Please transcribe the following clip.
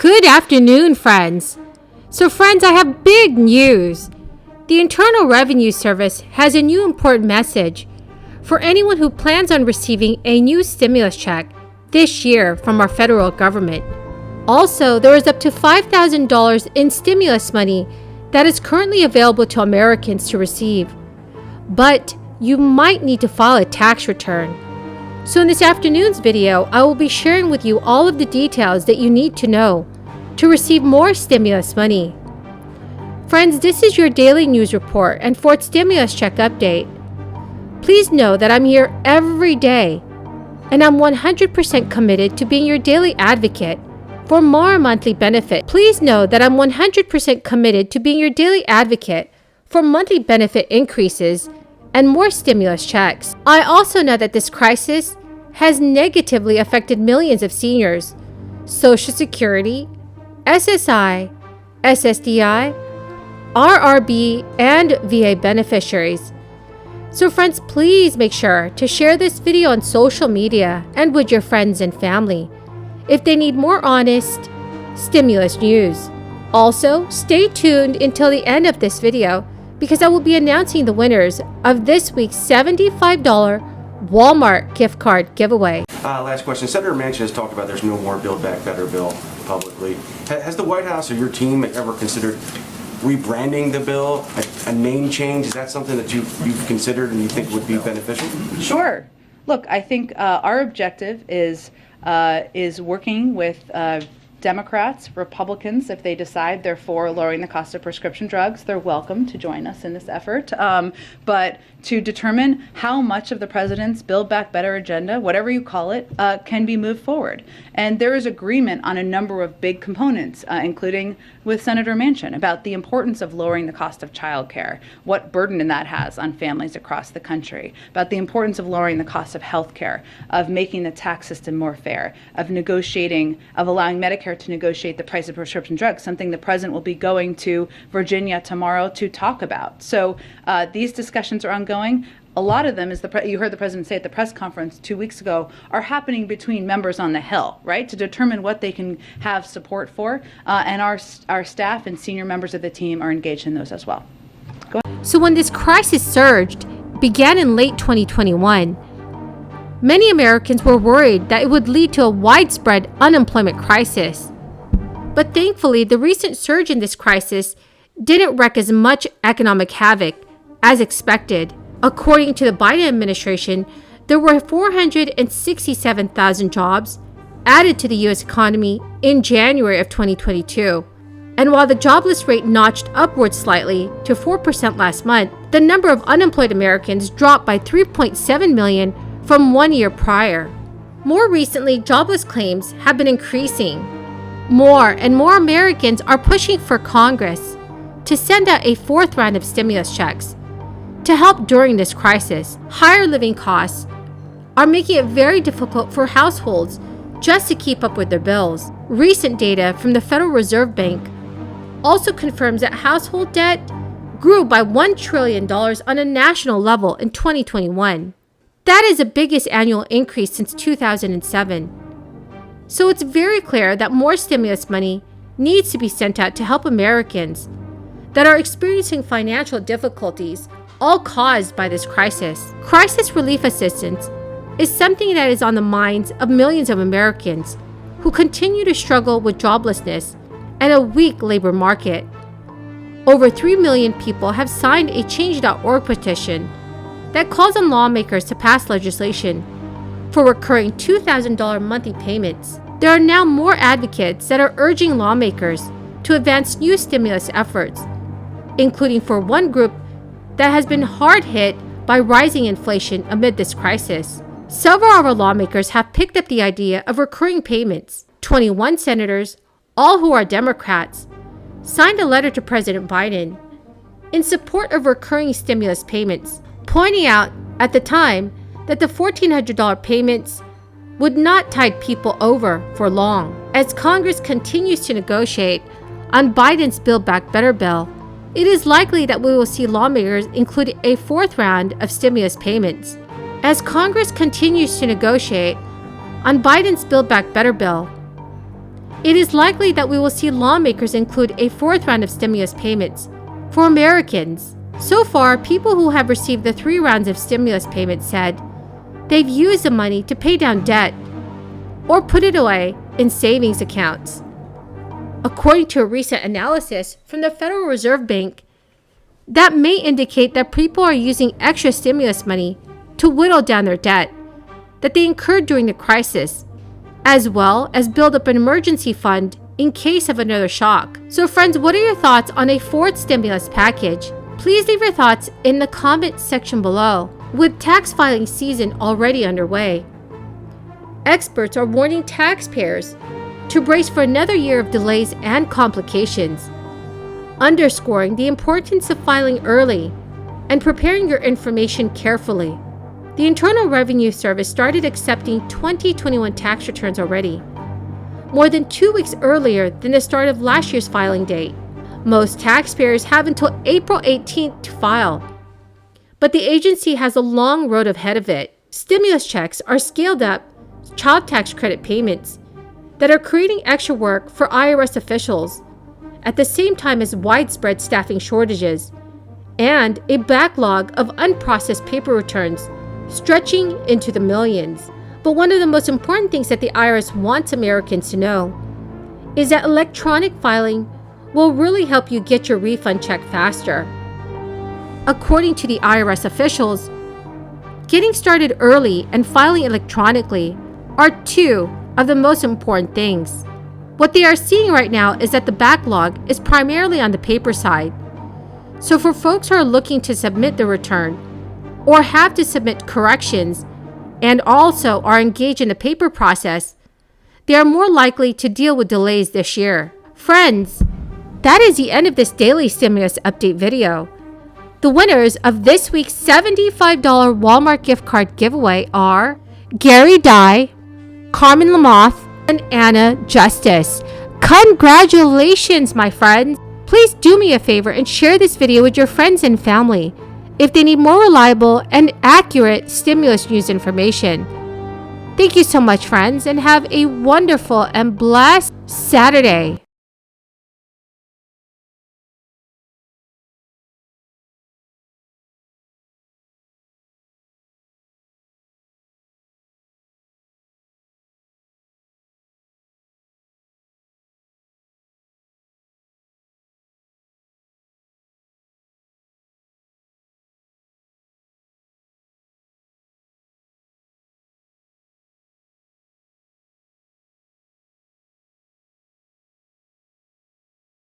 Good afternoon, friends. So friends, I have big news. The Internal Revenue Service has a new important message for anyone who plans on receiving a new stimulus check this year from our federal government. Also, there is up to $5,000 in stimulus money that is currently available to Americans to receive. But you might need to file a tax return. So in this afternoon's video, I will be sharing with you all of the details that you need to know to receive more stimulus money. Friends, this is your daily news report and fourth stimulus check update. Please know that I'm here every day, and I'm 100% committed to being your daily advocate for more monthly benefit. Please know that I'm 100% committed to being your daily advocate for monthly benefit increases and more stimulus checks. I also know that this crisis has negatively affected millions of seniors, Social Security, SSI, SSDI, RRB, and VA beneficiaries. So friends, please make sure to share this video on social media and with your friends and family if they need more honest stimulus news. Also, stay tuned until the end of this video because I will be announcing the winners of this week's $75 Walmart gift card giveaway. Last question. Senator Manchin has talked about there's no more Build Back Better bill publicly. Has the White House or your team ever considered rebranding the bill, a name change? Is that something that you've considered and you think would be beneficial? Sure. Look, I think our objective is working with Democrats, Republicans. If they decide they're for lowering the cost of prescription drugs, they're welcome to join us in this effort. But to determine how much of the president's Build Back Better agenda, whatever you call it, can be moved forward. And there is agreement on a number of big components, including with Senator Manchin, about the importance of lowering the cost of childcare, what burden that has on families across the country, about the importance of lowering the cost of health care, of making the tax system more fair, of allowing Medicare to negotiate the price of prescription drugs, something the president will be going to Virginia tomorrow to talk about. So these discussions are ongoing. A lot of them, as you heard the president say at the press conference 2 weeks ago, are happening between members on the Hill, right, to determine what they can have support for. And our staff and senior members of the team are engaged in those as well. Go ahead. So when this crisis surged, began in late 2021, many Americans were worried that it would lead to a widespread unemployment crisis. But thankfully, the recent surge in this crisis didn't wreak as much economic havoc as expected. According to the Biden administration, there were 467,000 jobs added to the U.S. economy in January of 2022. And while the jobless rate notched upward slightly to 4% last month, the number of unemployed Americans dropped by 3.7 million from 1 year prior. More recently, jobless claims have been increasing. More and more Americans are pushing for Congress to send out a fourth round of stimulus checks to help during this crisis. Higher living costs are making it very difficult for households just to keep up with their bills. Recent data from the Federal Reserve Bank also confirms that household debt grew by $1 trillion on a national level in 2021. That is the biggest annual increase since 2007. So it's very clear that more stimulus money needs to be sent out to help Americans that are experiencing financial difficulties, all caused by this crisis. Crisis relief assistance is something that is on the minds of millions of Americans who continue to struggle with joblessness and a weak labor market. Over 3 million people have signed a Change.org petition that calls on lawmakers to pass legislation for recurring $2,000 monthly payments. There are now more advocates that are urging lawmakers to advance new stimulus efforts, including for one group that has been hard hit by rising inflation amid this crisis. Several of our lawmakers have picked up the idea of recurring payments. 21 senators, all who are Democrats, signed a letter to President Biden in support of recurring stimulus payments, pointing out at the time that the $1,400 payments would not tide people over for long. As Congress continues to negotiate on Biden's Build Back Better bill, it is likely that we will see lawmakers include a fourth round of stimulus payments. As Congress continues to negotiate on Biden's Build Back Better bill, it is likely that we will see lawmakers include a fourth round of stimulus payments for Americans. So far, people who have received the 3 rounds of stimulus payments said they've used the money to pay down debt or put it away in savings accounts. According to a recent analysis from the Federal Reserve Bank, that may indicate that people are using extra stimulus money to whittle down their debt that they incurred during the crisis, as well as build up an emergency fund in case of another shock. So friends, what are your thoughts on a fourth stimulus package? Please leave your thoughts in the comment section below. With tax filing season already underway, experts are warning taxpayers to brace for another year of delays and complications, underscoring the importance of filing early and preparing your information carefully. The Internal Revenue Service started accepting 2021 tax returns already, more than 2 weeks earlier than the start of last year's filing date. Most taxpayers have until April 18th to file, but the agency has a long road ahead of it. Stimulus checks are scaled up child tax credit payments that are creating extra work for IRS officials at the same time as widespread staffing shortages and a backlog of unprocessed paper returns stretching into the millions. But one of the most important things that the IRS wants Americans to know is that electronic filing will really help you get your refund check faster. According to the IRS officials, getting started early and filing electronically are 2 of the most important things. What they are seeing right now is that the backlog is primarily on the paper side. So for folks who are looking to submit the return or have to submit corrections and also are engaged in the paper process, they are more likely to deal with delays this year. Friends, that is the end of this daily stimulus update video. The winners of this week's $75 Walmart gift card giveaway are Gary Dye, Carmen Lamoth, and Anna Justice. Congratulations, my friends! Please do me a favor and share this video with your friends and family if they need more reliable and accurate stimulus news information. Thank you so much, friends, and have a wonderful and blessed Saturday.